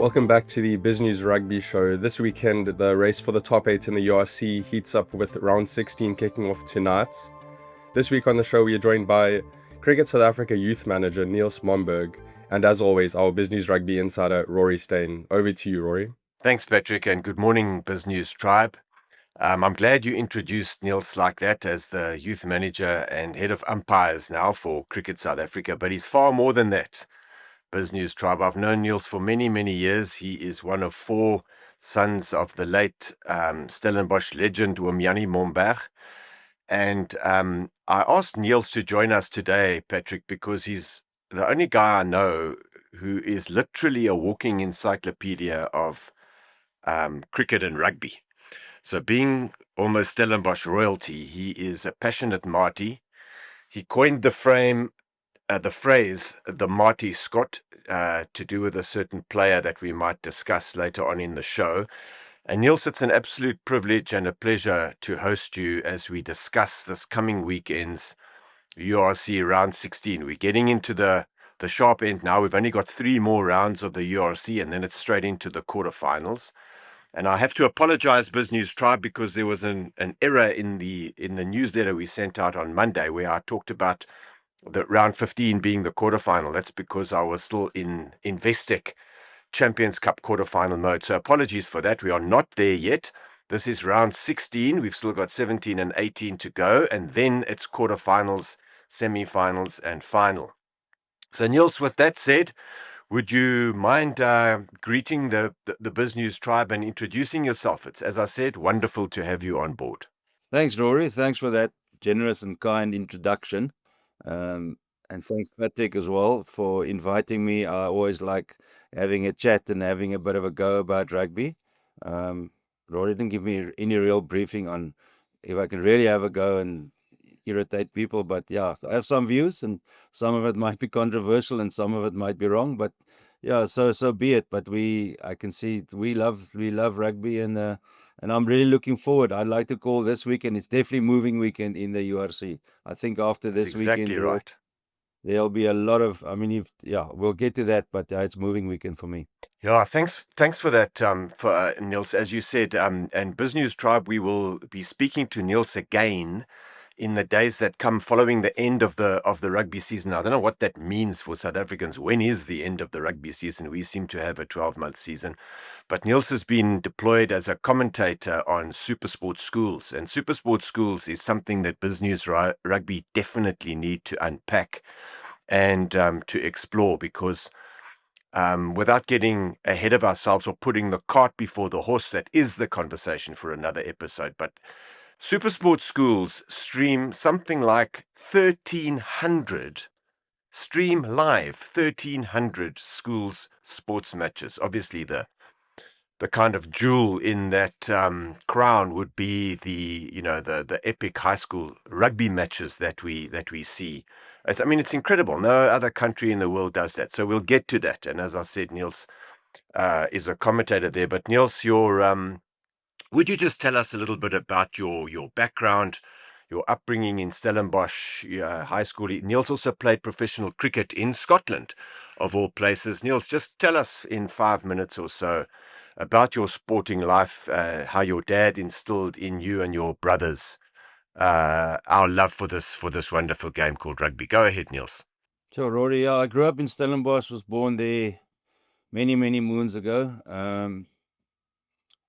Welcome back to the BizNews Rugby Show. This weekend, the race for the top 8 in the URC heats up with round 16 kicking off tonight. This week on the show, we are joined by Cricket South Africa Youth Manager Niels Momberg, and as always, our BizNews Rugby insider Rory Steyn. Over to you, Rory. Thanks, Patrick, and good morning, BizNews Tribe. I'm glad you introduced Niels like that as the youth manager and head of umpires now for Cricket South Africa, but he's far more than that. BizNews Tribe. I've known Niels for many, many years. He is one of 4 sons of the late Stellenbosch legend Niels Momberg. And I asked Niels to join us today, Patrick, because he's the only guy I know who is literally a walking encyclopedia of cricket and rugby. So being almost Stellenbosch royalty, he is a passionate Marty. He coined the phrase, the Marty Scott, to do with a certain player that we might discuss later on in the show. And Niels, it's an absolute privilege and a pleasure to host you as we discuss this coming weekend's URC Round 16. We're getting into the sharp end now. We've only got 3 more rounds of the URC, and then it's straight into the quarterfinals. And I have to apologize, BizNews Tribe, because there was an error in the newsletter we sent out on Monday where I talked about the round 15 being the quarterfinal. That's because I was still in Investec Champions Cup quarterfinal mode. So apologies for that. We are not there yet. This is round 16. We've still got 17 and 18 to go. And then it's quarterfinals, semi-finals, and final. So Niels, with that said, would you mind greeting the BizNews Tribe and introducing yourself? It's, as I said, wonderful to have you on board. Thanks, Rory. Thanks for that generous and kind introduction. And thanks, Patrick, as well, for inviting me. I always like having a chat and having a bit of a go about rugby. Rory didn't give me any real briefing on if I can really have a go and irritate people. But yeah, I have some views, and some of it might be controversial and some of it might be wrong. But yeah, so be it. But I can see we love rugby, and I'm really looking forward. I'd like to call this weekend, it's definitely moving weekend in the URC. I think after this That's exactly weekend, right. There'll be a lot of, we'll get to that, but it's moving weekend for me. Yeah, thanks for that, for Niels. As you said, and BizNews Tribe, we will be speaking to Niels again in the days that come following the end of the rugby season. I don't know what that means for South Africans. When is the end of the rugby season? We seem to have a 12-month season. But Niels has been deployed as a commentator on SuperSport Schools. And SuperSport Schools is something that BizNews Rugby definitely need to unpack and to explore, because without getting ahead of ourselves or putting the cart before the horse, that is the conversation for another episode. But SuperSport Schools stream something like 1,300 schools sports matches. Obviously, the kind of jewel in that crown would be the epic high school rugby matches that we see. It's incredible. No other country in the world does that. So we'll get to that. And as I said, Niels is a commentator there. But Niels, would you just tell us a little bit about your background, your upbringing in Stellenbosch High School? Niels also played professional cricket in Scotland, of all places. Niels, just tell us in 5 minutes or so about your sporting life, how your dad instilled in you and your brothers our love for this wonderful game called rugby. Go ahead, Niels. So, Rory, I grew up in Stellenbosch, was born there many, many moons ago.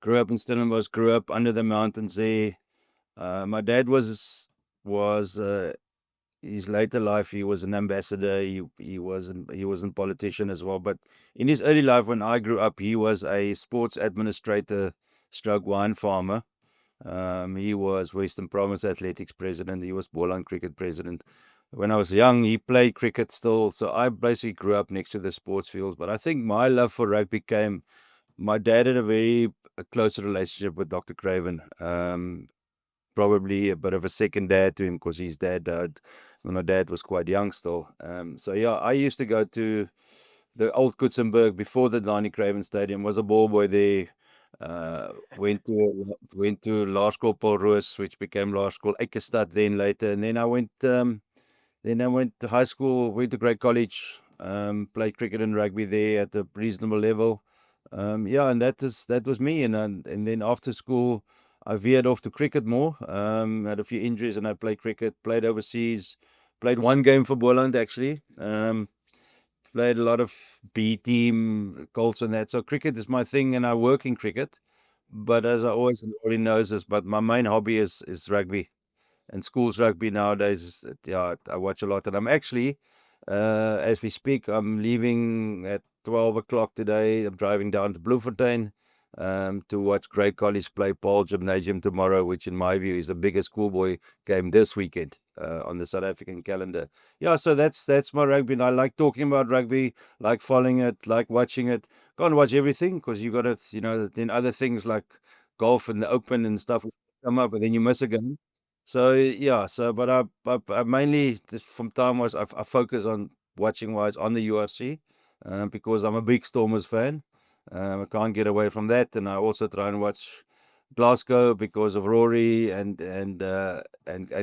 Grew up in Stellenbosch, grew up under the mountains there. My dad was his later life, he was an ambassador. He wasn't politician as well. But in his early life, when I grew up, he was a sports administrator, stroke wine farmer. He was Western Province Athletics president. He was Boland cricket president. When I was young, he played cricket still. So I basically grew up next to the sports fields. But I think my love for rugby came. My dad had a close relationship with Dr. Craven. Probably a bit of a second dad to him, because his dad died when my dad was quite young still. So yeah, I used to go to the old Kutsenberg before the Donnie Craven Stadium. Was a ball boy there. Went to Law School Paul Roos, which became Law School Eikestad then later, and then I went to high school, went to Great College, played cricket and rugby there at a reasonable level. Yeah, and that was me. And then after school, I veered off to cricket more. Had a few injuries, and I played cricket. Played overseas. Played one game for Boland actually. Played a lot of B team, Colts and that. So cricket is my thing, and I work in cricket. But as I always already knows this, but my main hobby is rugby and schools rugby nowadays. Yeah, I watch a lot, and I'm actually, as we speak, I'm leaving at 12 o'clock today. I'm driving down to Bloemfontein to watch Grey College play Paul Gymnasium tomorrow, which in my view is the biggest schoolboy game this weekend on the South African calendar. Yeah, so that's my rugby, and I like talking about rugby, like following it, like watching it. Can't watch everything because you got to, then other things like golf and the Open and stuff come up, and then you miss a game. So yeah, but I mainly just from time wise I focus on watching wise on the URC because I'm a big Stormers fan. I can't get away from that, and I also try and watch Glasgow because of Rory and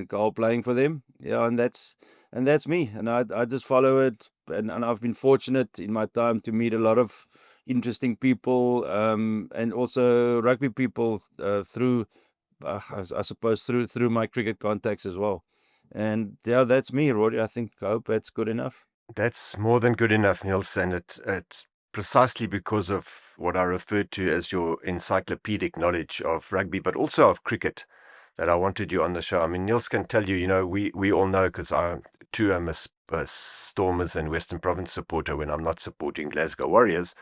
Carl playing for them. Yeah, and that's me, and I just follow it, and I've been fortunate in my time to meet a lot of interesting people and also rugby people through I suppose through my cricket contacts as well. And yeah, that's me, Rory. I hope that's good enough. That's more than good enough, Niels, and it's precisely because of what I referred to as your encyclopedic knowledge of rugby, but also of cricket, that I wanted you on the show. I mean, Niels can tell you, we all know, because I too am a Stormers and Western Province supporter when I'm not supporting Glasgow Warriors.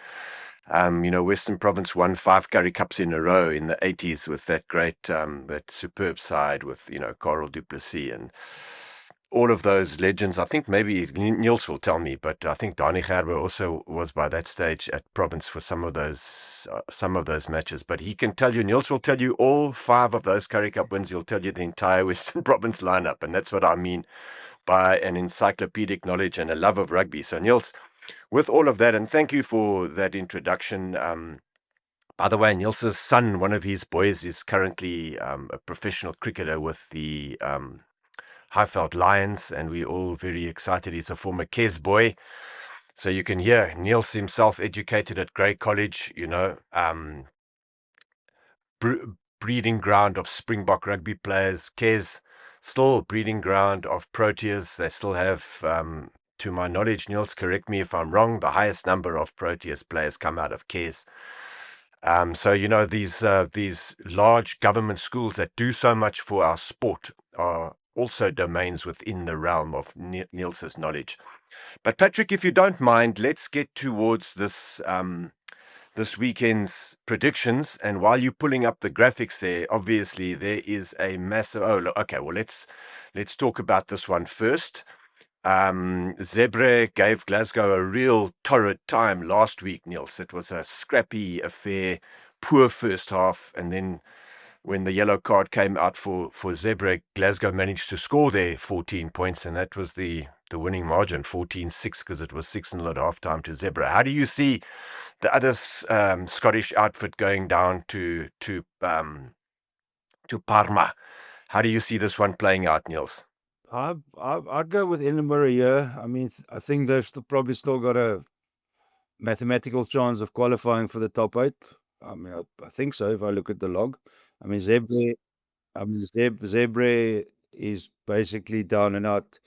Western Province won 5 Currie Cups in a row in the 80s with that great, that superb side with, Carl Du Plessis and all of those legends. I think maybe Niels will tell me, but I think Donny Gerber also was by that stage at Province for some of those matches. But he can tell you, Niels will tell you all 5 of those Currie Cup wins. He'll tell you the entire Western Province lineup, and that's what I mean by an encyclopedic knowledge and a love of rugby. So Niels, with all of that, and thank you for that introduction. By the way, Niels's son, one of his boys, is currently a professional cricketer with the Highveld Lions, and we're all very excited. He's a former Kes boy. So you can hear Niels himself educated at Grey College, breeding ground of Springbok rugby players. Kes, still breeding ground of Proteas. They still have, to my knowledge, Niels, correct me if I'm wrong, the highest number of Proteas players come out of Kes. So these large government schools that do so much for our sport are also domains within the realm of Niels's knowledge. But Patrick, if you don't mind, let's get towards this weekend's predictions. And while you're pulling up the graphics there, obviously there is a massive. Oh, look, okay. Well, let's talk about this one first. Zebre gave Glasgow a real torrid time last week, Niels. It was a scrappy affair, poor first half, and then when the yellow card came out for Zebre, Glasgow managed to score their 14 points, and that was the winning margin, 14-6, because it was 6-0 at halftime to Zebre. How do you see the other Scottish outfit going down to Parma? How do you see this one playing out, Niels? I'd go with Edinburgh here. I mean, I think they've probably still got a mathematical chance of qualifying for the top 8. I mean, I think so if I look at the log. I mean, Zebre is basically down and out.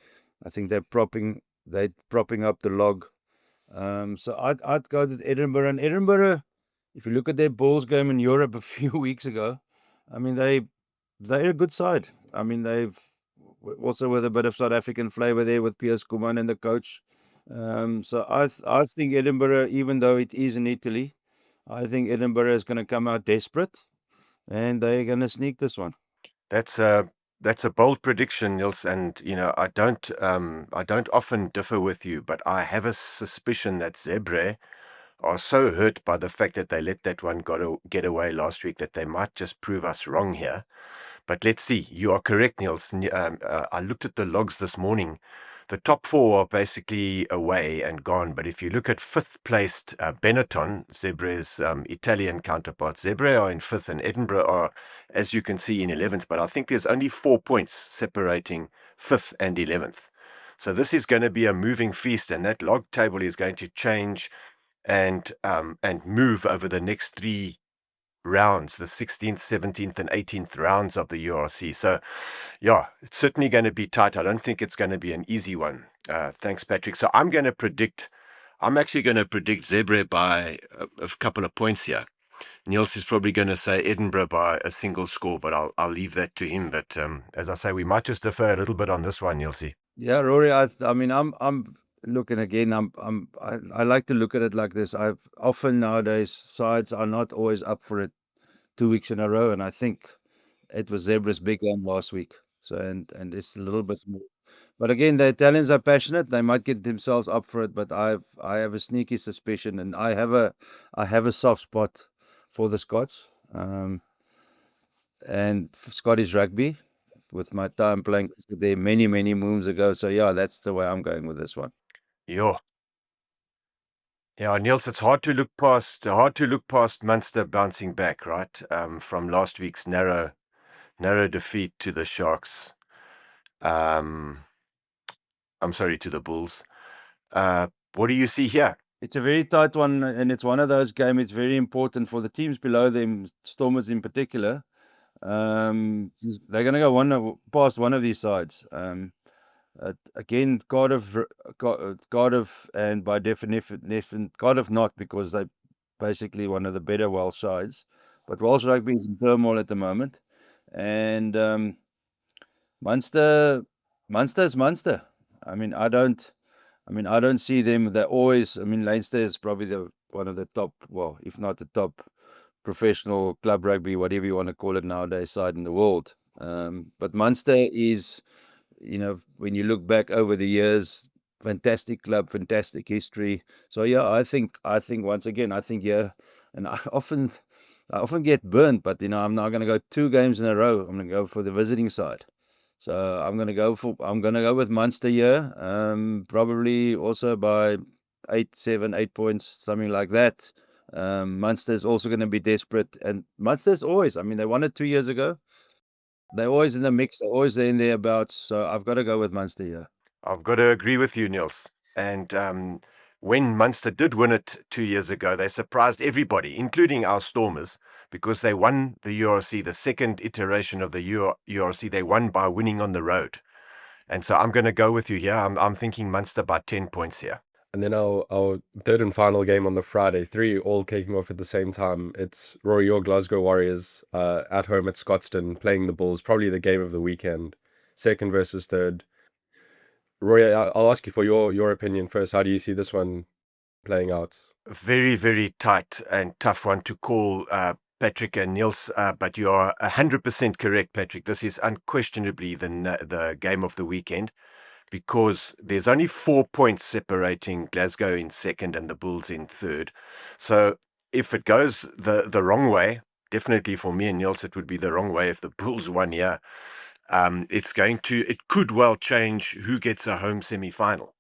I think they're propping up the log. So I'd go to Edinburgh. And Edinburgh, if you look at their Bulls game in Europe a few weeks ago, I mean they're a good side. I mean they've also with a bit of South African flavour there with Piers Kuman and the coach. So I think Edinburgh, even though it is in Italy, I think Edinburgh is going to come out desperate, and they're going to sneak this one. That's a bold prediction, Niels, and I don't often differ with you, but I have a suspicion that Zebre are so hurt by the fact that they let that one get away last week that they might just prove us wrong here. But let's see. You are correct, Niels. I looked at the logs this morning. The top 4 are basically away and gone. But if you look at 5th placed Benetton, Zebre's Italian counterpart, Zebre are in 5th and Edinburgh are, as you can see, in 11th. But I think there's only 4 points separating 5th and 11th. So this is going to be a moving feast, and that log table is going to change and move over the next 3 rounds, the 16th, 17th, and 18th rounds of the URC. So, yeah, it's certainly going to be tight. I don't think it's going to be an easy one. Thanks, Patrick. So I'm actually going to predict Zebre by a couple of points here. Niels is probably going to say Edinburgh by a single score, but I'll leave that to him. But as I say, we might just defer a little bit on this one, Nielsy. Yeah, Rory. I mean, I'm looking again. I like to look at it like this. I've often nowadays sides are not always up for it 2 weeks in a row, and I think it was Zebra's big game last week. So and it's a little bit more. But again, the Italians are passionate. They might get themselves up for it, but I have a sneaky suspicion, and I have a soft spot for the Scots, and Scottish rugby, with my time playing there many moons ago. So yeah, that's the way I'm going with this one. Yeah, Niels, it's hard to look past Munster bouncing back, right? From last week's narrow defeat to the Sharks. I'm sorry, to the Bulls. What do you see here? It's a very tight one, and it's one of those games. It's very important for the teams below them, Stormers in particular. They're going to go past one of these sides. Again, Cardiff, and by definition, Cardiff not, because they're basically one of the better Welsh sides. But Welsh rugby is in turmoil at the moment, and Munster is Munster. I mean, I don't see them. They're always. I mean, Leinster is probably one of the top, well, if not the top professional club rugby, whatever you want to call it nowadays, side in the world. But Munster is, when you look back over the years, fantastic club, fantastic history. So yeah, I think once again, and I often get burnt, but I'm not going to go 2 games in a row. I'm going to go for the visiting side. So I'm going to go with Munster here, probably also by 8 points, something like that. Munster is also going to be desperate, and Munster's always, I mean, they won it 2 years ago. They're always in the mix, they're always there and thereabouts. So I've got to go with Munster here. I've got to agree with you, Niels. And when Munster did win it 2 years ago, they surprised everybody, including our Stormers, because they won the URC, the second iteration of the URC. They won by winning on the road. And so I'm going to go with you here. I'm thinking Munster by 10 points here. And then our third and final game on the Friday, 3 all kicking off at the same time. It's Rory, your Glasgow Warriors at home at Scotstoun playing the Bulls, probably the game of the weekend, second versus third. Rory, I'll ask you for your opinion first. How do you see this one playing out? Very, very tight and tough one to call, Patrick and Niels, but you are 100% correct, Patrick. This is unquestionably the game of the weekend, because there's only 4 points separating Glasgow in second and the Bulls in third. So if it goes the wrong way, definitely for me and Niels, it would be the wrong way if the Bulls won here. It could well change who gets a home semi-final.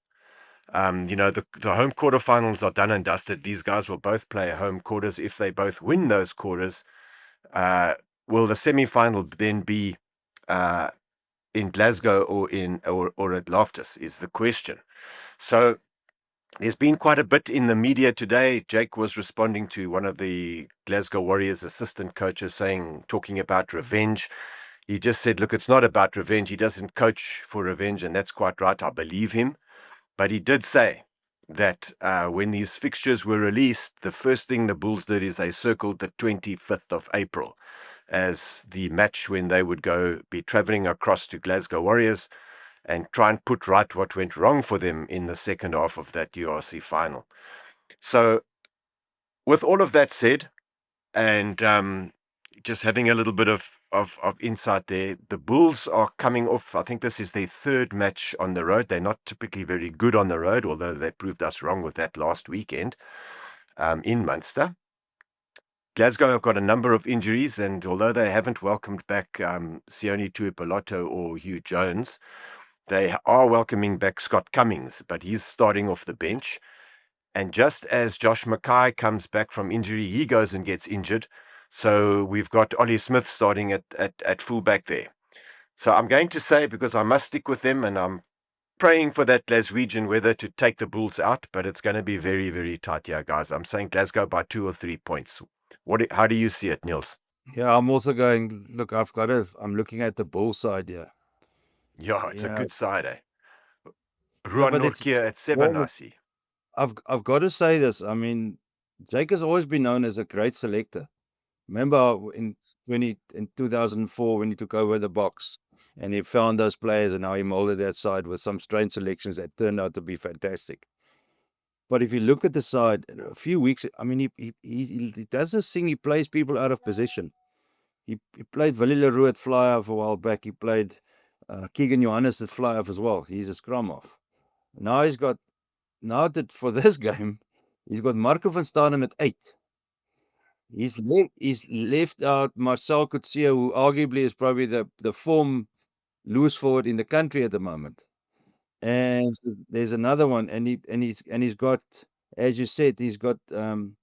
The home quarterfinals are done and dusted. These guys will both play home quarters. If they both win those quarters, will the semi-final then be in Glasgow or at Loftus is the question. So there's been quite a bit in the media today. Jake was responding to one of the Glasgow Warriors assistant coaches talking about revenge. He just said, look, it's not about revenge. He doesn't coach for revenge, and that's quite right. I believe him. But he did say that when these fixtures were released, the first thing the Bulls did is they circled the 25th of April as the match when they would be traveling across to Glasgow Warriors and try and put right what went wrong for them in the second half of that URC final. So with all of that said, and just having a little bit of insight there, the Bulls are coming off, I think this is their third match on the road. They're not typically very good on the road, although they proved us wrong with that last weekend in Munster. Glasgow have got a number of injuries, and although they haven't welcomed back Sione Tuipulotu or Hugh Jones, they are welcoming back Scott Cummings, but he's starting off the bench. And just as Josh Mackay comes back from injury, he goes and gets injured. So we've got Ollie Smith starting at fullback there. So I'm going to say, because I must stick with them, and I'm praying for that Glaswegian weather to take the Bulls out, but it's going to be very, very tight here, guys. I'm saying Glasgow by 2 or 3 points. How do you see it, Niels? Yeah, I'm also going. Look, I'm looking at the bull side here. Yeah, it's a Yeah, good side, eh? yeah, Ruan but it's Nortje at 7, warm. I see. I've got to say this. I mean, Jake has always been known as a great selector. Remember in 2004 when he took over the box and he found those players and how he molded that side with some strange selections that turned out to be fantastic. But if you look at the side, a few weeks, I mean, he does this thing. He plays people out of position. He played Willie Leroux at fly off a while back. He played Keegan Johannes at fly off as well. He's a scrum off. Now that for this game, he's got Marco van Staden at 8. He's left out Marcel Coetzee, who arguably is probably the form loose forward in the country at the moment. And there's another one, and he's got, as you said, he's got the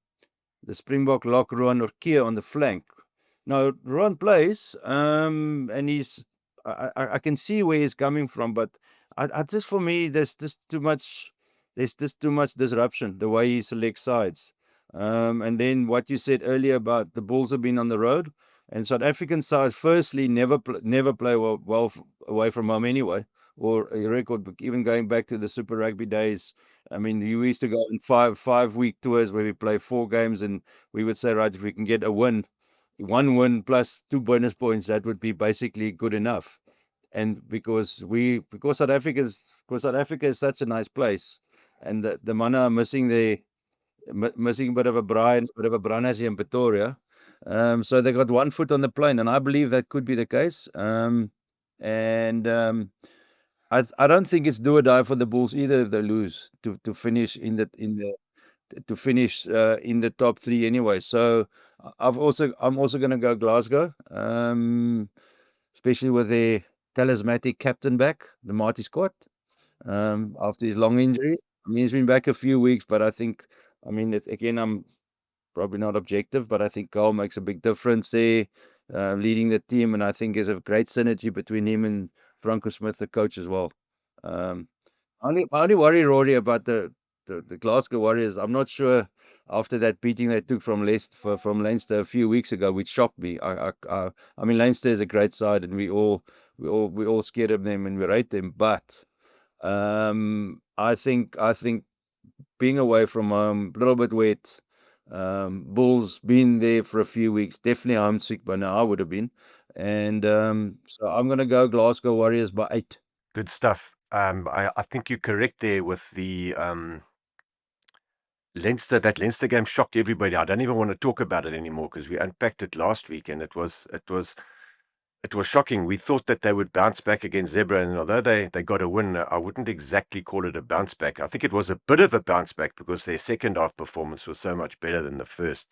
Springbok lock Roan Nortje on the flank. Now Roan plays, and I can see where he's coming from, but I just, for me, there's just too much disruption the way he selects sides. And then what you said earlier about the Bulls have been on the road, and South African sides firstly never play well away from home anyway, or a record even going back to the Super Rugby days. I mean, you used to go in 5-week tours where we play 4 games, and we would say, right, if we can get a win, 1 win plus 2 bonus points, that would be basically good enough. And because South Africa is such a nice place, and the manna are missing missing a bit of a Brana in Pretoria. So they got 1 foot on the plane, and I believe that could be the case. I don't think it's do or die for the Bulls either if they lose to finish in the top 3 anyway. So I'm also going to go Glasgow, especially with their talismanic captain back, the Marty Scott, after his long injury. I mean, he's been back a few weeks, but again, I'm probably not objective, but I think Carl makes a big difference there, leading the team, and I think there's a great synergy between him and Franco Smith, the coach, as well. I only worry, Rory, about the Glasgow Warriors. I'm not sure after that beating they took from Leinster a few weeks ago, which shocked me. I mean, Leinster is a great side, and we all scared of them and we rate them. But I think being away from home, a little bit wet. Bulls been there for a few weeks, definitely homesick by now. I would have been, and so I'm going to go Glasgow Warriors by 8. Good stuff. I think you're correct there with the Leinster. That Leinster game shocked everybody. I don't even want to talk about it anymore because we unpacked it last week, and it was shocking. We thought that they would bounce back against Zebra, and although they got a win, I wouldn't exactly call it a bounce back. I think it was a bit of a bounce back because their second half performance was so much better than the first.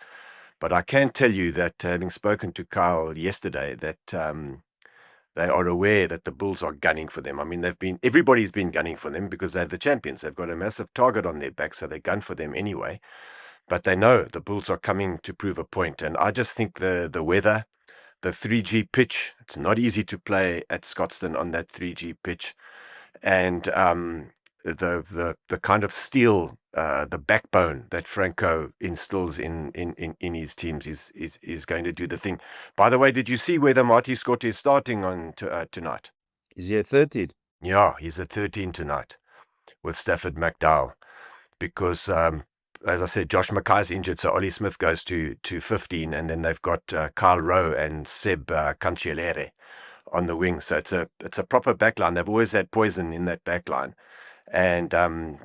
But I can tell you that, having spoken to Kyle yesterday, that they are aware that the Bulls are gunning for them. I mean, everybody's been gunning for them because they're the champions. They've got a massive target on their back, so they gun for them anyway. But they know the Bulls are coming to prove a point. And I just think the weather, the 3G pitch, it's not easy to play at Scotstoun on that 3G pitch. And the kind of steel, the backbone that Franco instills in his teams is going to do the thing. By the way, did you see whether Marty Scott is starting on tonight? Is he at 13? Yeah, he's at 13 tonight with Stafford McDowell because, as I said, Josh Mackay's injured, so Ollie Smith goes to 15, and then they've got Kyle Rowe and Seb Cancelliere on the wing. So it's a proper backline. They've always had poison in that backline. And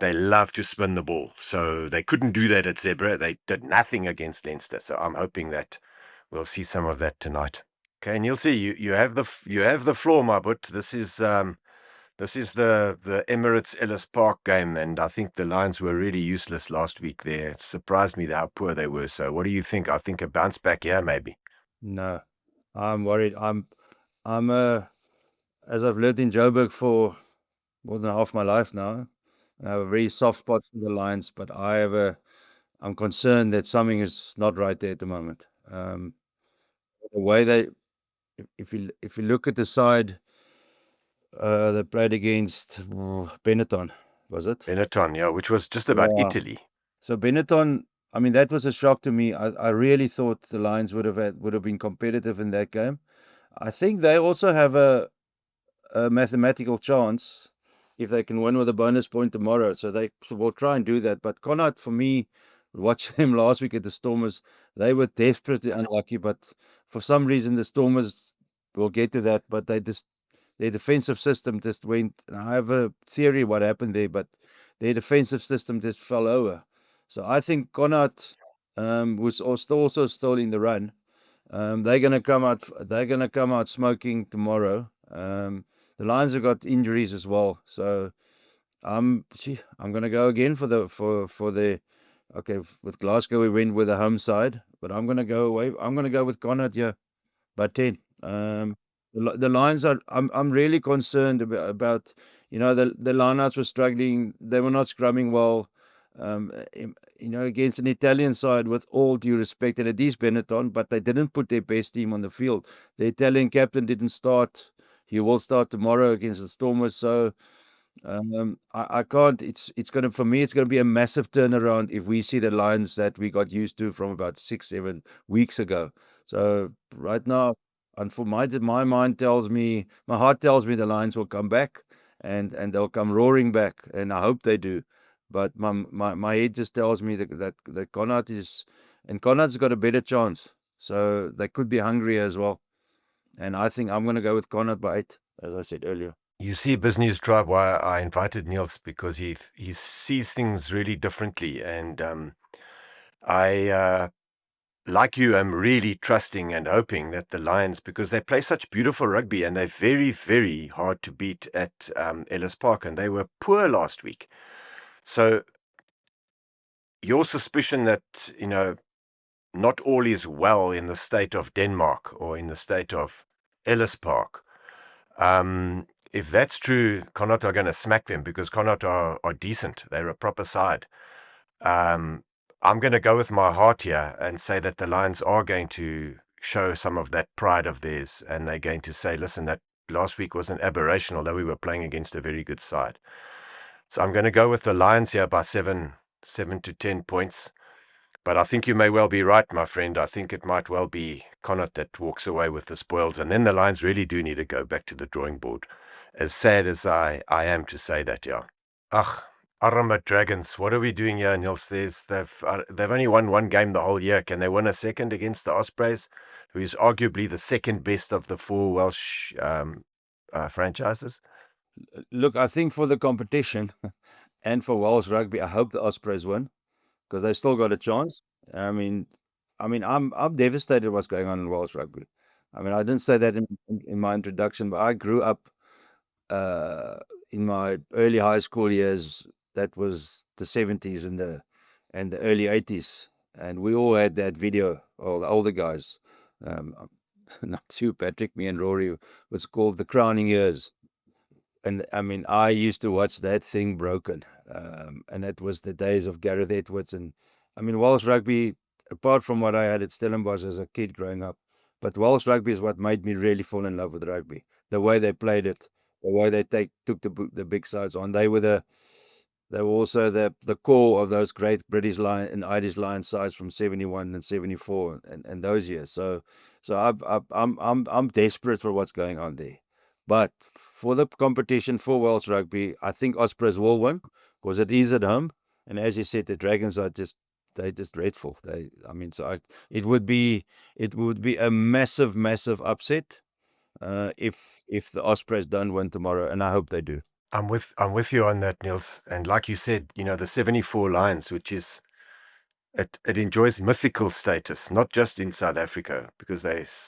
they love to spin the ball. So they couldn't do that at Zebra. They did nothing against Leinster. So I'm hoping that we'll see some of that tonight. Okay, Niels, you have the floor, my butt. This is the Emirates Ellis Park game, and I think the Lions were really useless last week there. It surprised me how poor they were. So what do you think? I think a bounce back here, maybe. No, I'm worried. I'm as I've lived in Joburg for more than half my life now, I have a very soft spot for the Lions, but I'm concerned that something is not right there at the moment. The way if you look at the side, They played against Benetton, was it? Benetton, yeah, which was just about Yeah. Italy. So Benetton, I mean, that was a shock to me. I really thought the Lions would have been competitive in that game. I think they also have a mathematical chance if they can win with a bonus point tomorrow. So will try and do that. But Connacht, for me, watching them last week at the Stormers, they were desperately unlucky. But for some reason, the Stormers, we'll get to that, but their defensive system just went. I have a theory what happened there, but their defensive system just fell over. So I think Connacht was also still in the run. They're gonna come out. They're gonna come out smoking tomorrow. The Lions have got injuries as well, so I'm gonna go again for the. Okay, with Glasgow we went with the home side, but I'm gonna go away. I'm gonna go with Connacht here by 10. The Lions are. I'm really concerned about the lineouts were struggling. They were not scrumming well. Against an Italian side, with all due respect, and it is Benetton, but they didn't put their best team on the field. The Italian captain didn't start. He will start tomorrow against the Stormers. So I can't. It's gonna for me. It's gonna be a massive turnaround if we see the Lions that we got used to from about 6-7 weeks ago. So right now, and for my mind tells me, my heart tells me the Lions will come back, and they'll come roaring back, and I hope they do. But my head just tells me that Connacht Connacht's got a better chance. So they could be hungry as well. And I think I'm going to go with Connacht by 8, as I said earlier. You see, BizNews Tribe, why I invited Niels, because he sees things really differently, and I like you, am really trusting and hoping that the Lions, because they play such beautiful rugby and they're very, very hard to beat at Ellis Park, and they were poor last week. So your suspicion that, not all is well in the state of Denmark or in the state of Ellis Park, if that's true, Connacht are going to smack them, because Connacht are decent. They're a proper side. I'm going to go with my heart here and say that the Lions are going to show some of that pride of theirs, and they're going to say, listen, that last week was an aberration, although we were playing against a very good side. So I'm going to go with the Lions here by 7 to 10 points. But I think you may well be right, my friend. I think it might well be Connacht that walks away with the spoils, and then the Lions really do need to go back to the drawing board. As sad as I am to say that, yeah. Ach, Arama Dragons, what are we doing here, Niels? They've only won one game the whole year. Can they win a second against the Ospreys, who is arguably the second best of the 4 Welsh franchises? Look, I think for the competition and for Welsh rugby, I hope the Ospreys win, because they still got a chance. I mean, I'm devastated what's going on in Welsh rugby. I mean, I didn't say that in my introduction, but I grew up in my early high school years. That was the 70s and the early 80s, and we all had that video. All the older guys, not you, Patrick, me and Rory, was called the Crowning Years. And I mean, I used to watch that thing broken. And that was the days of Gareth Edwards. And I mean, Welsh rugby, apart from what I had at Stellenbosch as a kid growing up, but Welsh rugby is what made me really fall in love with rugby. The way they played it, the way they took the big sides on. They were also the core of those great British Lion and Irish Lion sides from 71 and 74 and those years. So I'm desperate for what's going on there. But for the competition for Welsh rugby, I think Ospreys will win, because it is at home. And as you said, the Dragons are just dreadful. It would be a massive upset if the Ospreys don't win tomorrow, and I hope they do. I'm with you on that, Niels. And like you said, the 74 Lions, which is it enjoys mythical status, not just in South Africa, because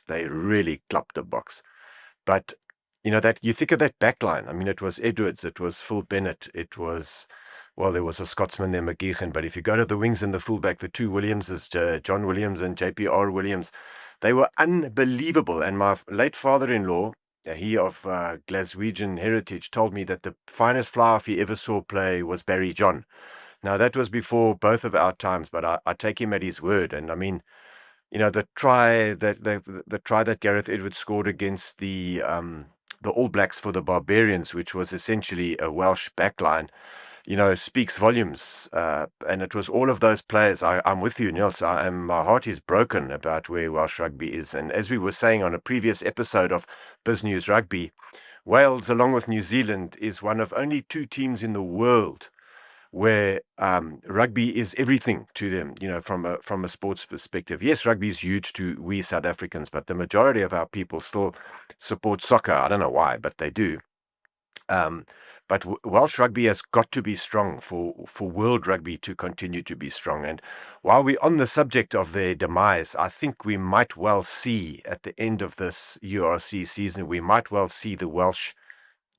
they really clubbed the box. But that you think of that back line. I mean, it was Edwards, it was Phil Bennett, it was, well, there was a Scotsman there, McGeechan. But if you go to the wings and the fullback, the two Williamses, John Williams and JPR Williams, they were unbelievable. And my late father-in-law, he of Glaswegian heritage, told me that the finest fly-off he ever saw play was Barry John. Now, that was before both of our times, but I take him at his word. And I mean, the try that Gareth Edwards scored against the the All Blacks for the Barbarians, which was essentially a Welsh backline, speaks volumes. And it was all of those players. I'm with you, Niels. My heart is broken about where Welsh rugby is. And as we were saying on a previous episode of BizNews Rugby, Wales, along with New Zealand, is one of only 2 teams in the world where rugby is everything to them, from a sports perspective. Yes, rugby is huge to we South Africans, but the majority of our people still support soccer. I don't know why, but they do. But Welsh rugby has got to be strong for world rugby to continue to be strong. And while we're on the subject of their demise, I think we might well see at the end of this URC season, we might well see the Welsh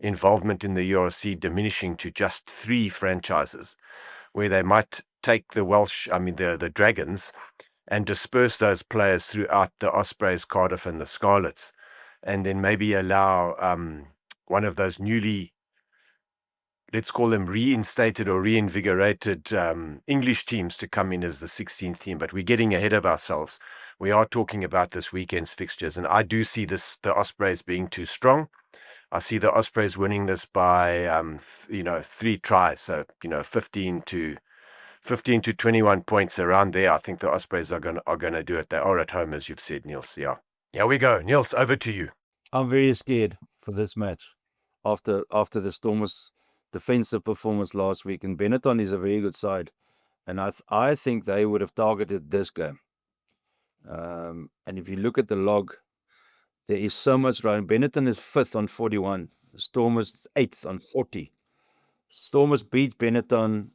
involvement in the URC diminishing to just 3 franchises, where they might take the Welsh, the Dragons, and disperse those players throughout the Ospreys, Cardiff, and the Scarlets, and then maybe allow one of those newly, let's call them reinstated or reinvigorated English teams to come in as the 16th team. But we're getting ahead of ourselves. We are talking about this weekend's fixtures, and I do see the Ospreys being too strong. I see the Ospreys winning this by 3 tries, so 15 to 21 points around there. I think the Ospreys are gonna do it. They are at home, as you've said, Niels. Yeah, here we go. Niels, over to you. I'm very scared for this match after the Stormers' defensive performance last week. And Benetton is a very good side, and I think they would have targeted this game. And if you look at the log, there is so much running. Benetton is 5th on 41. Stormers 8th on 40. Stormers beat Benetton.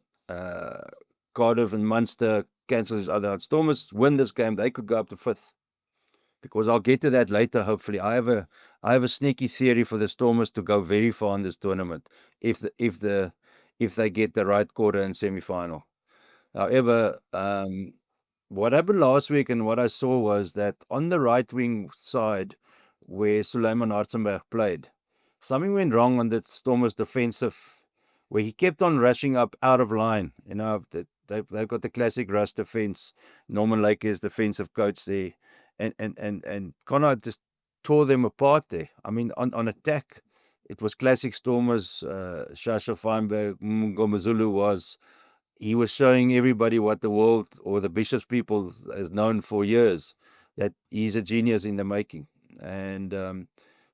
Cardiff and Munster cancel each other out. Stormers win this game, they could go up to 5th. Because I'll get to that later, hopefully. I have a sneaky theory for the Stormers to go very far in this tournament if they get the right quarter and semi-final. However, what happened last week and what I saw was that on the right wing side, where Suleiman Hartzenberg played, something went wrong on the Stormers' defensive, where he kept on rushing up out of line. They've got the classic rush defense. Norman Lake is defensive coach there, and Connor just tore them apart there. I mean, on attack, it was classic Stormers. Shasha Feinberg, Ngomazulu he was showing everybody what the world or the Bishops people has known for years, that he's a genius in the making. And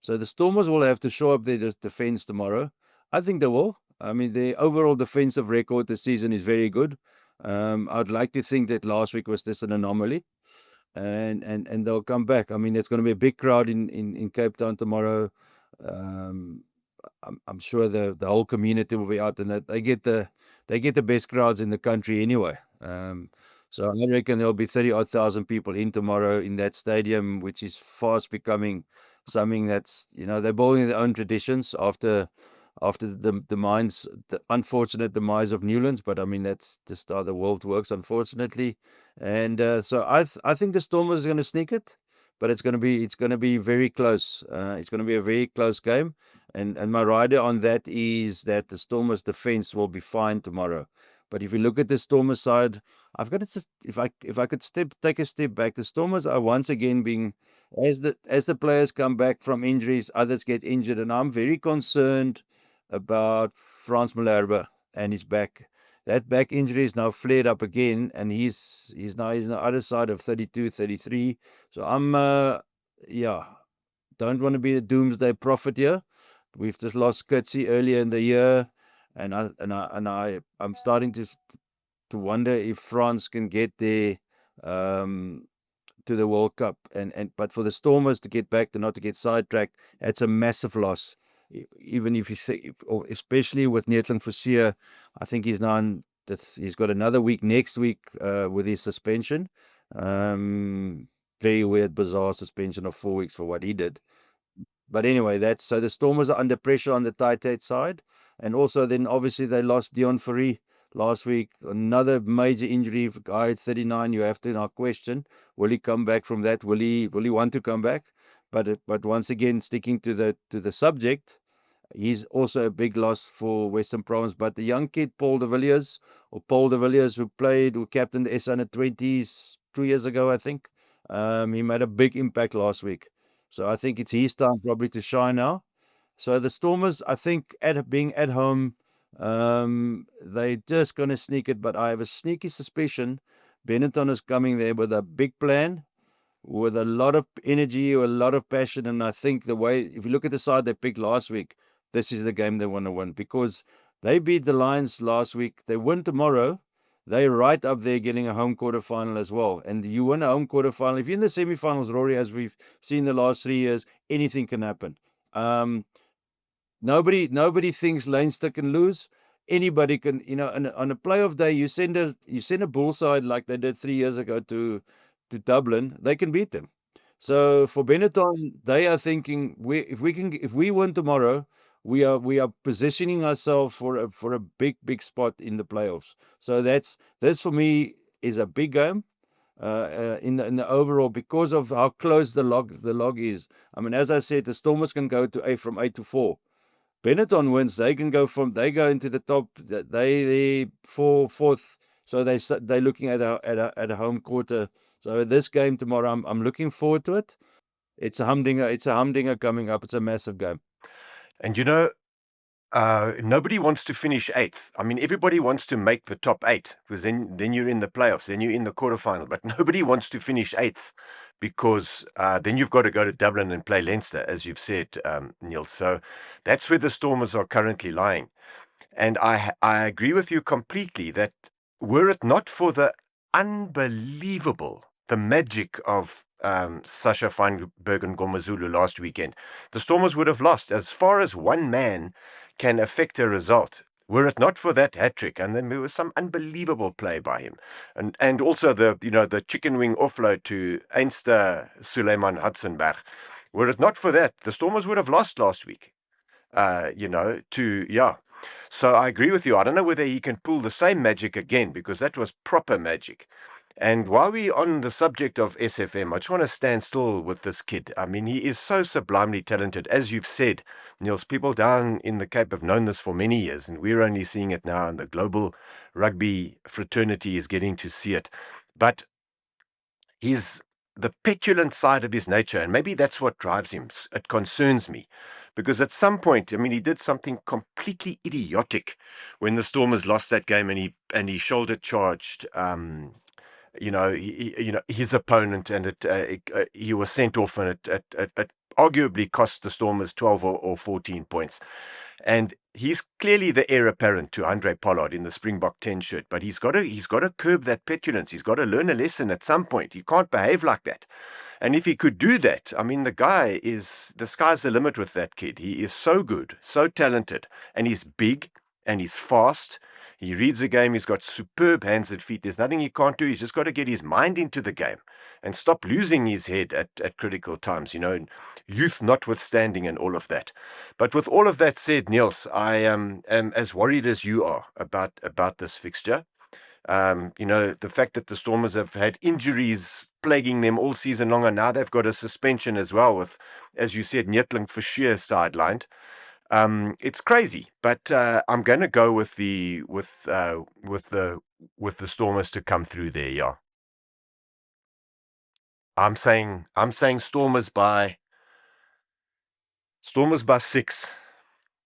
so the Stormers will have to show up their defense tomorrow. I think they will. I mean, their overall defensive record this season is very good. I'd like to think that last week was just an anomaly, and they'll come back. I mean, there's going to be a big crowd in Cape Town tomorrow. I'm sure the whole community will be out, and that they get the best crowds in the country anyway. So I reckon there'll be 30,000 people in tomorrow in that stadium, which is fast becoming something that's, they're building their own traditions after the unfortunate demise of Newlands. But I mean, that's just how the world works, unfortunately. And so I think the Stormers are going to sneak it, but it's going to be very close. It's going to be a very close game. And my rider on that is that the Stormers' defense will be fine tomorrow. But if you look at the Stormers side, I've got to just, if I could take a step back, the Stormers are once again being, as the players come back from injuries, others get injured, and I'm very concerned about Frans Malherbe and his back. That back injury is now flared up again, and he's now on the other side of 32, 33. So I'm don't want to be a doomsday prophet here. We've just lost Kutsi earlier in the year, and I'm starting to wonder if France can get there to the World Cup, but for the Stormers to get back, not to get sidetracked, it's a massive loss. Even if you think, especially with Neetland Forsier, I think he's got another week next week with his suspension. Very weird, bizarre suspension of 4 weeks for what he did. But anyway, so the Stormers are under pressure on the tight side. And also then obviously they lost Dion Fourie last week. Another major injury, guy 39. You have to now question, will he come back from that? Will he want to come back? But once again, sticking to the subject, he's also a big loss for Western Province. But the young kid, Paul de Villiers, who captained the S-20s 2 years ago, I think, he made a big impact last week. So I think it's his time probably to shine now. So the Stormers, I think, being at home, they're just going to sneak it. But I have a sneaky suspicion Benetton is coming there with a big plan, with a lot of energy or a lot of passion. And I think if you look at the side they picked last week, this is the game they want to win, because they beat the Lions last week. They win tomorrow. They're right up there getting a home quarterfinal as well. And you win a home quarterfinal. If you're in the semifinals, Rory, as we've seen the last 3 years, anything can happen. Nobody thinks Leinster can lose. Anybody can, on a playoff day, you send a bull side like they did 3 years ago to Dublin, they can beat them. So for Benetton, they are thinking if we win tomorrow, we are positioning ourselves for a big spot in the playoffs. So this for me is a big game in the overall, because of how close the log is. I mean, as I said, the Stormers can go from 8 to 4. Benetton wins, they go into the top. They fourth, so they're looking at a home quarter. So this game tomorrow, I'm looking forward to it. It's a humdinger. It's a humdinger coming up. It's a massive game. And nobody wants to finish 8th. I mean, everybody wants to make the top 8, because then you're in the playoffs, then you're in the quarterfinal. But nobody wants to finish 8th, because then you've got to go to Dublin and play Leinster, as you've said, Niels. So that's where the Stormers are currently lying. And I agree with you completely that were it not for the magic of Sasha Feinberg and Gomazulu last weekend, the Stormers would have lost. As far as one man can affect a result, were it not for that hat-trick, and then there was some unbelievable play by him, and also the chicken wing offload to Einster Suleiman Hudson-Berg, were it not for that, the Stormers would have lost last week. So I agree with you. I don't know whether he can pull the same magic again, because that was proper magic. And while we're on the subject of SFM, I just want to stand still with this kid. I mean, he is so sublimely talented. As you've said, Niels, people down in the Cape have known this for many years, and we're only seeing it now, and the global rugby fraternity is getting to see it. But the petulant side of his nature, and maybe that's what drives him. It concerns me, because at some point, I mean, he did something completely idiotic when the Stormers lost that game, and he shoulder charged his opponent, and he was sent off, and it arguably cost the Stormers 12 or 14 points. And he's clearly the heir apparent to Andre Pollard in the Springbok 10 shirt, but he's got to curb that petulance. He's got to learn a lesson at some point. He can't behave like that. And if he could do that, I mean, the sky's the limit with that kid. He is so good, so talented, and he's big, and he's fast. He reads the game. He's got superb hands and feet. There's nothing he can't do. He's just got to get his mind into the game and stop losing his head at critical times, youth notwithstanding and all of that. But with all of that said, Niels, I am as worried as you are about this fixture. The fact that the Stormers have had injuries plaguing them all season long, and now they've got a suspension as well, with, as you said, Netling for sure sidelined. It's crazy, but I'm going to go with the Stormers to come through there. Yeah, I'm saying Stormers by 6.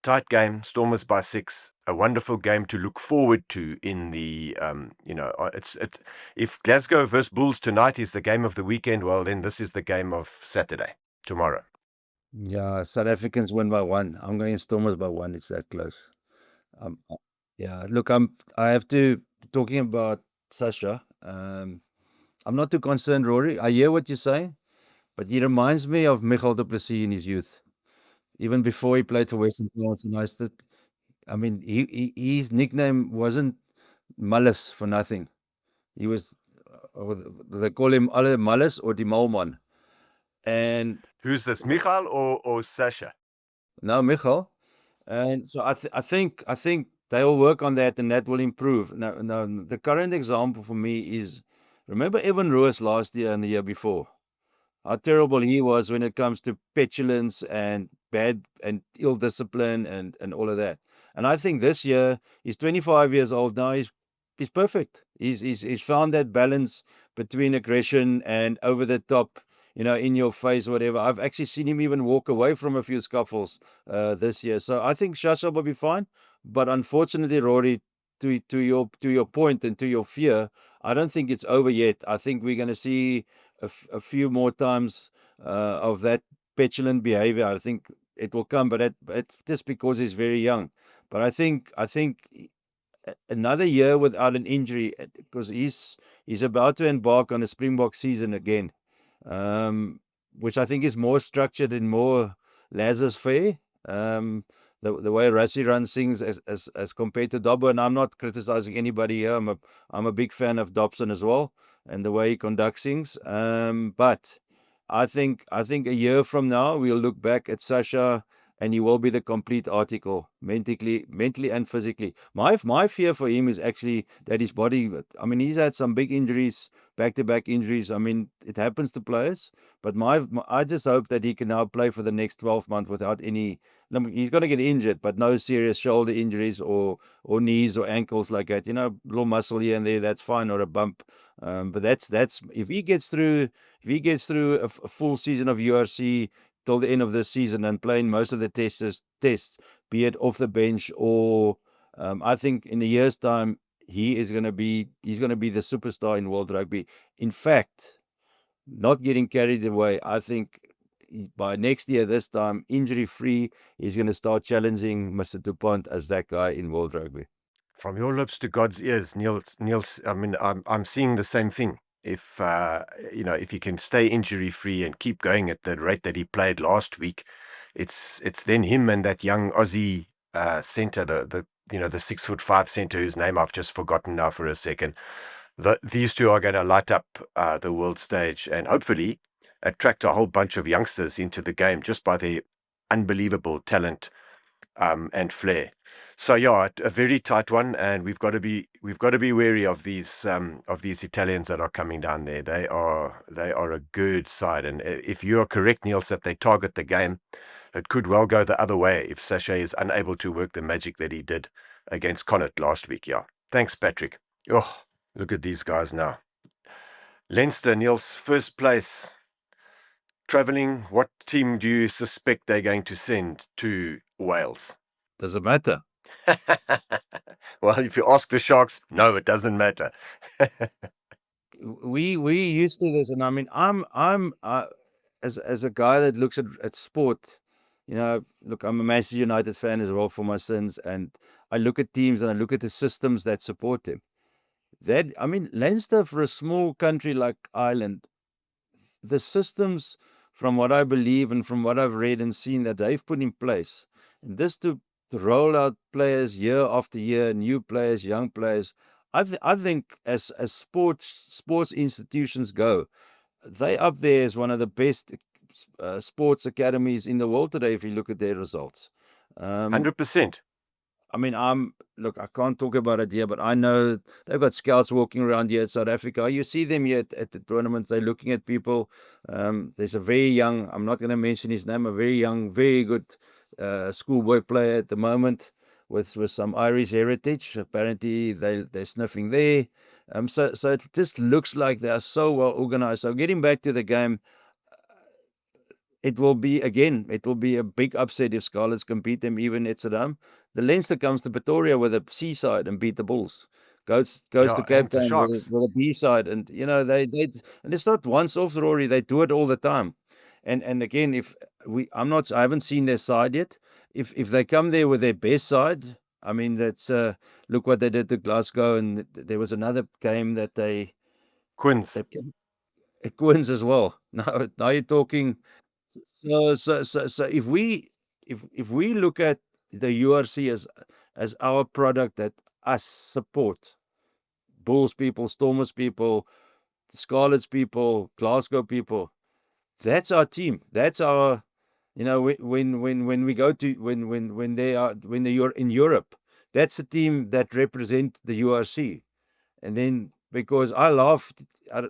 Tight game, Stormers by 6. A wonderful game to look forward to in the if Glasgow versus Bulls tonight is the game of the weekend, well, then this is the game of Saturday, tomorrow. Yeah, South Africans win by 1. I'm going Stormers by 1. It's that close. Look, I have to, talking about Sasha, I'm not too concerned, Rory. I hear what you're saying, but he reminds me of Michael du Plessis in his youth. Even before he played for Western Province United, I mean, his nickname wasn't Mullis for nothing. He was, they call him Alle Mullis or die Malman. And who's this, Michael or Sasha? No, Michael. And so I think they'll work on that, and that will improve. Now, the current example for me is, remember Evan Roos last year and the year before? How terrible he was when it comes to petulance and bad and ill discipline and all of that. And I think this year, he's 25 years old now. He's perfect. He's found that balance between aggression and over the top. in your face, whatever. I've actually seen him even walk away from a few scuffles this year. So I think Shasha will be fine. But unfortunately, Rory, to your point and to your fear, I don't think it's over yet. I think we're going to see a few more times of that petulant behavior. I think it will come, but it's just because he's very young. But I think another year without an injury, because he's about to embark on a Springbok season again, which I think is more structured and more laissez-faire. The way Rassie runs things as compared to Dobbo, and I'm not criticizing anybody here. I'm a big fan of Dobson as well, and the way he conducts things. But I think a year from now we'll look back at Sasha, and he will be the complete article, mentally and physically. My fear for him is actually that his body. I mean, he's had some big injuries, back-to-back injuries. I mean, it happens to players. But I just hope that he can now play for the next 12 months without any. He's going to get injured, but no serious shoulder injuries or knees or ankles like that. Little muscle here and there, that's fine, or a bump. But that's if he gets through a full season of URC till the end of this season and playing most of the tests, be it off the bench or I think in a year's time he's going to be the superstar in world rugby. In fact, not getting carried away, I think by next year, this time, injury-free, he's going to start challenging Mr. DuPont as that guy in world rugby. From your lips to God's ears, Niels. I mean, I'm seeing the same thing. If if he can stay injury-free and keep going at the rate that he played last week, it's then him and that young Aussie centre, the 6'5" centre whose name I've just forgotten now for a second. These two are going to light up the world stage and hopefully attract a whole bunch of youngsters into the game just by their unbelievable talent and flair. So yeah, a very tight one, and we've got to be wary of these Italians that are coming down there. They are a good side, and if you are correct, Niels, that they target the game, it could well go the other way if Sachet is unable to work the magic that he did against Connacht last week. Yeah, thanks, Patrick. Oh, look at these guys now. Leinster, Niels, first place. Traveling, what team do you suspect they're going to send to Wales? Does it matter? Well, if you ask the Sharks, no, it doesn't matter. we used to this, and I mean, I'm as a guy that looks at sport, look, I'm a Manchester United fan as well for my sins, and I look at teams and I look at the systems that support them. I mean, Leinster, for a small country like Ireland, the systems, from what I believe and from what I've read and seen that they've put in place, and this to roll out players year after year, new players, young players. I think as sports institutions go, they up there as one of the best sports academies in the world today. If you look at their results, 100%. I mean, I can't talk about it here, but I know they've got scouts walking around here in South Africa. You see them here at the tournaments. They're looking at people. There's a very young, I'm not going to mention his name, a very young, very good schoolboy player at the moment with some Irish heritage. Apparently, they're sniffing there. So it just looks like they are so well organized. So getting back to the game, it will be a big upset if Scarlets can beat them even at Saddam. The Leinster comes to Pretoria with a C side and beat the Bulls. Goes to Cape Town with a B side, and they and it's not once off, Rory. They do it all the time. And again, I haven't seen their side yet. If they come there with their best side, I mean, that's look what they did to Glasgow, and there was another game that Quins as well. Now you're talking. So if we look at the URC as our product that us support, Bulls people, Stormers people, Scarlets people, Glasgow people, that's our team. That's our, when we go to when you're in Europe, that's a team that represent the URC. And then because I laughed at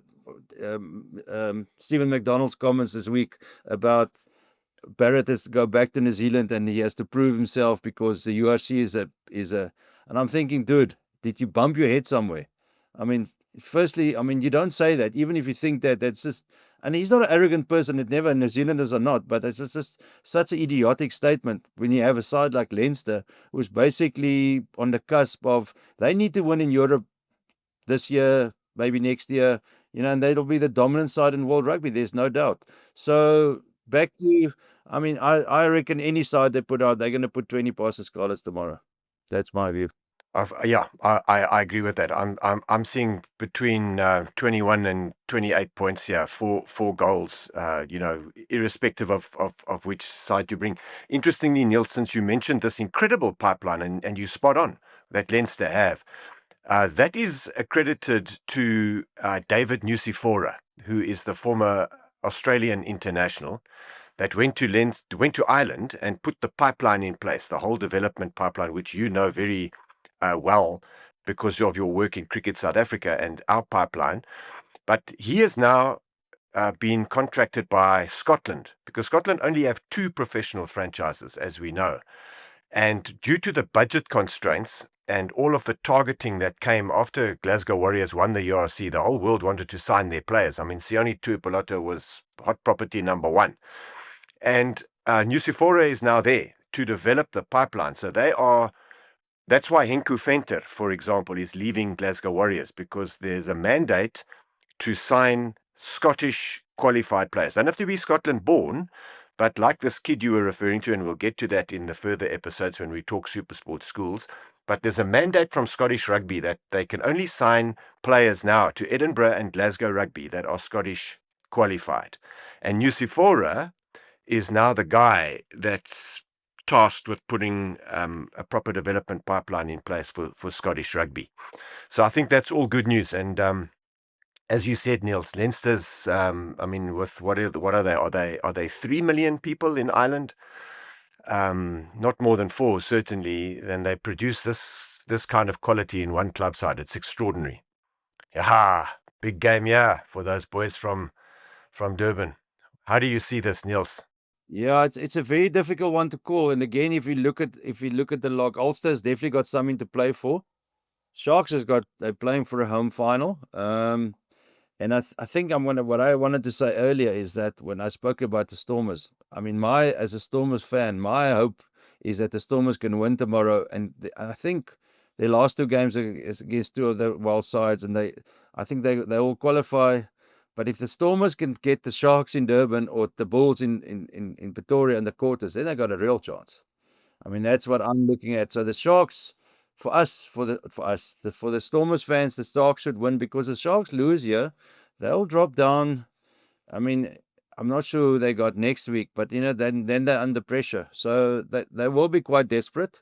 Stephen McDonald's comments this week about Barrett has to go back to New Zealand and he has to prove himself because the URC is a and I'm thinking, dude, did you bump your head somewhere? I mean, firstly, I mean, you don't say that, even if you think that that's just, and he's not an arrogant person, it never, New Zealanders are not, but it's just such an idiotic statement when you have a side like Leinster, who's basically on the cusp of, they need to win in Europe this year, maybe next year, and they'll be the dominant side in world rugby, there's no doubt. So back to, I mean, I reckon any side they put out, they're going to put 20 past the Scarlets tomorrow. That's my view. I agree with that. I'm seeing between 21 and 28 points here, four goals. Irrespective of which side you bring. Interestingly, Neil, since you mentioned this incredible pipeline, and you spot on that Leinster have, that is accredited to David Nucifora, who is the former Australian international that went to Ireland and put the pipeline in place, the whole development pipeline, which you know very well because of your work in Cricket South Africa and our pipeline. But he has now been contracted by Scotland, because Scotland only have 2 professional franchises, as we know. And due to the budget constraints and all of the targeting that came after Glasgow Warriors won the URC, the whole world wanted to sign their players. I mean, Sione Tuipulotu was hot property number 1. And Nucifora is now there to develop the pipeline. So that's why Henku Venter, for example, is leaving Glasgow Warriors, because there's a mandate to sign Scottish qualified players. Don't have to be Scotland born, but like this kid you were referring to, and we'll get to that in the further episodes when we talk Supersport schools, but there's a mandate from Scottish Rugby that they can only sign players now to Edinburgh and Glasgow Rugby that are Scottish qualified. And Nucifora is now the guy that's tasked with putting a proper development pipeline in place for Scottish rugby. So I think that's all good news. And as you said, Niels, Leinster's, I mean, with what are they? Are they 3 million people in Ireland? Not more than 4, certainly. Then they produce this kind of quality in one club side. It's extraordinary. Yeah, big game, for those boys from Durban. How do you see this, Niels? Yeah, it's a very difficult one to call. And again, if you look at the log, Ulster's definitely got something to play for. Sharks they're playing for a home final. And I think what I wanted to say earlier is that when I spoke about the Stormers, I mean, as a Stormers fan, my hope is that the Stormers can win tomorrow. And I think their last 2 games is against 2 of the Welsh sides, and I think they will qualify. But if the Stormers can get the Sharks in Durban or the Bulls in Pretoria in the quarters, then they got a real chance. I mean, that's what I'm looking at. So the Sharks, for the Stormers fans, the Sharks should win, because the Sharks lose here, they'll drop down. I mean, I'm not sure who they got next week, but then they're under pressure, so they will be quite desperate.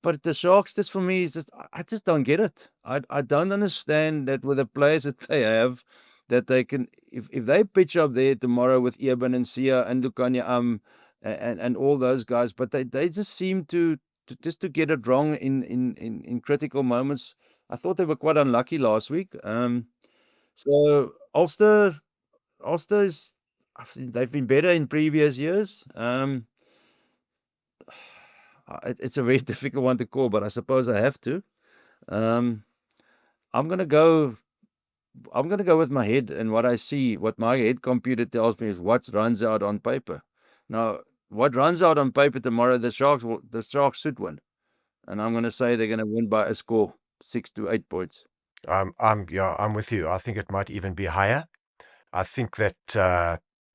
But the Sharks, just for me, I just don't get it. I don't understand that with the players that they have, that they can, if they pitch up there tomorrow with Eben and Sia and Lukanya and all those guys, but they just seem to get it wrong in critical moments. I thought they were quite unlucky last week. So Ulster is, I think they've been better in previous years. It's a very difficult one to call, but I suppose I have to. I'm gonna go with my head and what I see. What my head computer tells me is what runs out on paper. Now, what runs out on paper tomorrow, the Sharks should win, and I'm gonna say they're gonna win by a score 6 to 8 points. I'm with you. I think it might even be higher. I think that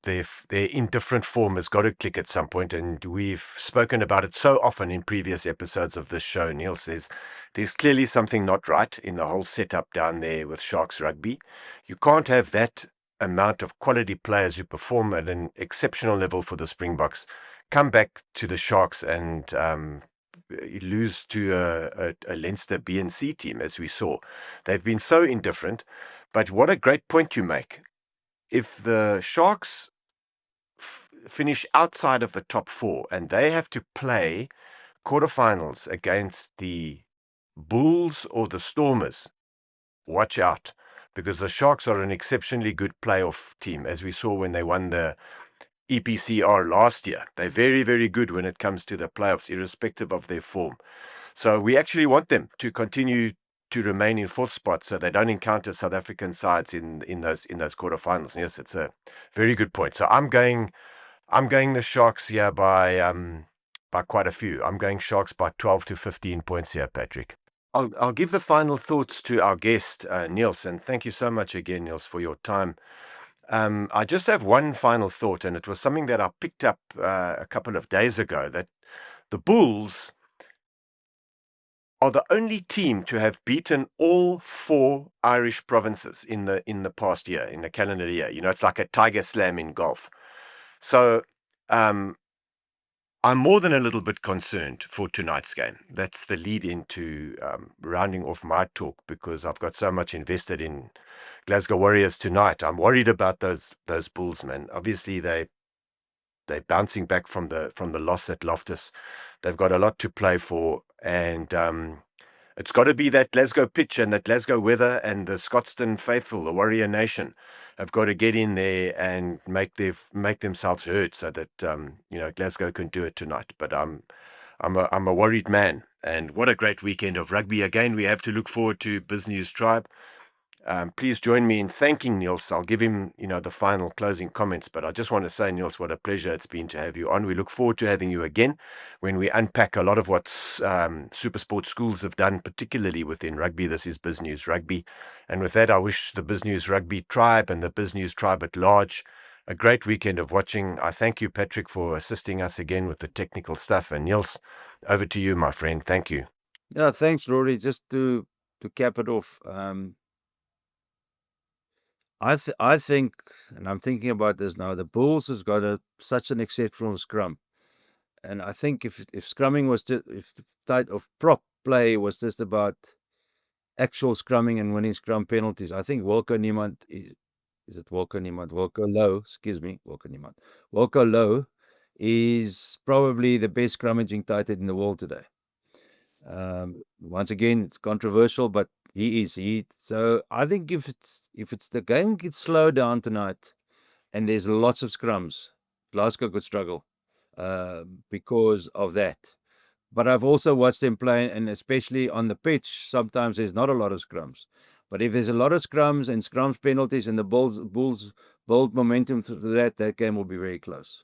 their indifferent form has got to click at some point, and we've spoken about it so often in previous episodes of this show. Neil says there's clearly something not right in the whole setup down there with Sharks rugby. You can't have that amount of quality players who perform at an exceptional level for the Springboks come back to the Sharks and lose to a Leinster B and C team, as we saw. They've been so indifferent. But what a great point you make. If the Sharks finish outside of the top 4 and they have to play quarterfinals against the Bulls or the Stormers, watch out, because the Sharks are an exceptionally good playoff team, as we saw when they won the EPCR last year. They're very, very good when it comes to the playoffs, irrespective of their form. So we actually want them to continue to remain in fourth spot, so they don't encounter South African sides in those quarterfinals. Yes, it's a very good point. So I'm going the Sharks here by quite a few. I'm going Sharks by 12 to 15 points here, Patrick. I'll give the final thoughts to our guest, Niels, and thank you so much again, Niels, for your time. I just have one final thought, and it was something that I picked up a couple of days ago, that the Bulls are the only team to have beaten all 4 Irish provinces in the past year, in the calendar year. You know, it's like a tiger slam in golf. So I'm more than a little bit concerned for tonight's game. That's the lead into rounding off my talk, because I've got so much invested in Glasgow Warriors tonight. I'm worried about those Bulls, man. Obviously, they're bouncing back from the loss at Loftus. They've got a lot to play for, and it's got to be that Glasgow pitch and that Glasgow weather, and the Scotstoun faithful, the Warrior Nation, have got to get in there and make themselves heard, so that Glasgow can do it tonight. But I'm a worried man. And what a great weekend of rugby again we have to look forward to, BizNews Tribe. Please join me in thanking Niels. I'll give him, the final closing comments, but I just want to say, Niels, what a pleasure it's been to have you on. We look forward to having you again when we unpack a lot of what super sport schools have done, particularly within rugby. This is BizNews Rugby. And with that, I wish the BizNews Rugby tribe and the BizNews tribe at large a great weekend of watching. I thank you, Patrick, for assisting us again with the technical stuff. And Niels, over to you, my friend. Thank you. Yeah, thanks, Rory. Just to cap it off, I think, and I'm thinking about this now, the Bulls has got such an exceptional scrum. And I think if scrumming was if the type of prop play was just about actual scrumming and winning scrum penalties, I think Wilco Niemand, Wilco Low, excuse me, Wilco Low is probably the best scrummaging tight end in the world today. Once again, it's controversial, but he is. So I think if it's the game gets slowed down tonight, and there's lots of scrums, Glasgow could struggle because of that. But I've also watched them play, and especially on the pitch, sometimes there's not a lot of scrums. But if there's a lot of scrums and scrums penalties, and the Bulls build momentum through that game will be very close.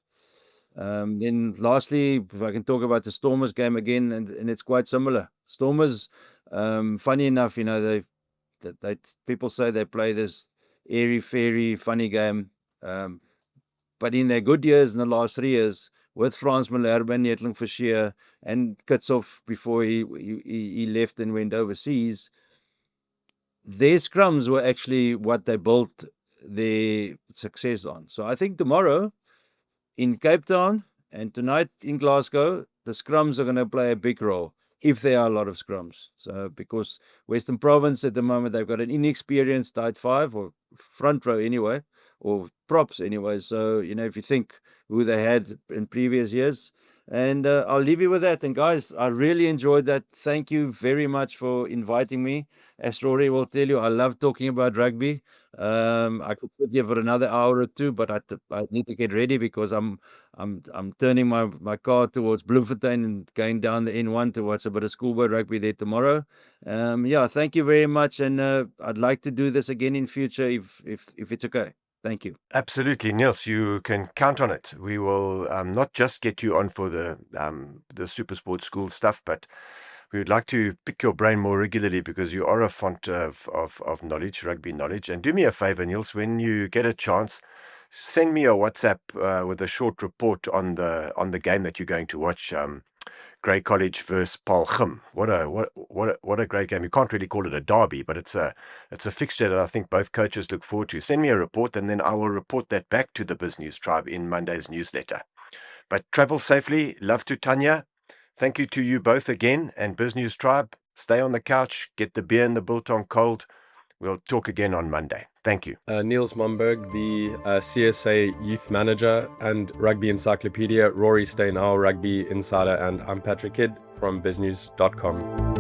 Then lastly, if I can talk about the Stormers game again, and it's quite similar. Stormers, funny enough, they people say they play this airy-fairy funny game, but in their good years in the last 3 years, with Frans Malherbe and Netling Fischer and Kitsoff before he left and went overseas, their scrums were actually what they built their success on. So I think tomorrow in Cape Town and tonight in Glasgow, the scrums are going to play a big role, if there are a lot of scrums. So because Western Province at the moment, they've got an inexperienced tight 5 or front row anyway, or props anyway. So, if you think who they had in previous years. And I'll leave you with that. And guys, I really enjoyed that. Thank you very much for inviting me. As Rory will tell you, I love talking about rugby. I could sit here for another hour or two, but I need to get ready because I'm turning my car towards Bloemfontein and going down the N1 to watch a bit of schoolboy rugby there tomorrow. Thank you very much, and I'd like to do this again in future if it's okay. Thank you. Absolutely, Niels. You can count on it. We will not just get you on for the super sports school stuff, but we would like to pick your brain more regularly because you are a font of knowledge, rugby knowledge. And do me a favor, Niels, when you get a chance, send me a WhatsApp with a short report on the game that you're going to watch. Grey College versus Paul Gym. What a great game. You can't really call it a derby, but it's a fixture that I think both coaches look forward to. Send me a report, and then I will report that back to the BizNews Tribe in Monday's newsletter. But travel safely. Love to Tanya. Thank you to you both again, and BizNews Tribe. Stay on the couch. Get the beer and the biltong cold. We'll talk again on Monday. Thank you. Niels Momberg, the CSA Youth Manager and Rugby Encyclopaedia, Rory Steyn, our Rugby Insider, and I'm Patrick Kidd from biznews.com.